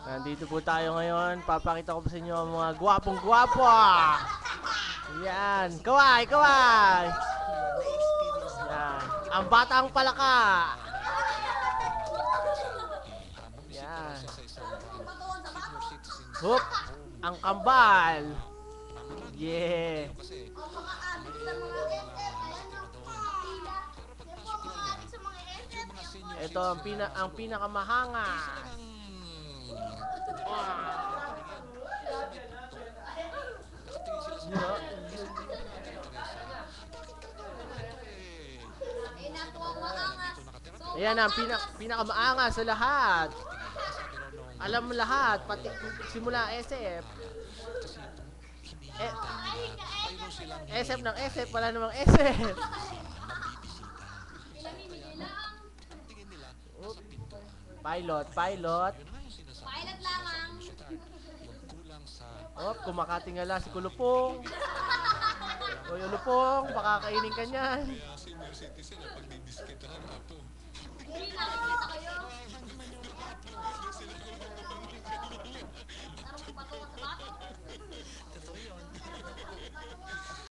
Nandito po tayo ngayon. Papakita ko po sa inyo ang mga gwapong-gwapo. Yan. Kaway, kaway. Yan. Ang batang palaka. Yan. Hup. Ang kambal. Yeah. Ito ang pinakamahanga. Ayan ang pinakamaanga sa lahat. Alam mo lahat, pati simula SF. SF ng SF, wala namang SF. Pilot. Pilot lamang. Kumakatingala si Kulupong. Oy, Ulupong, baka kainin ka niyan. Kaya senior citizen na pagdidiskitahan na ito. Hindi namin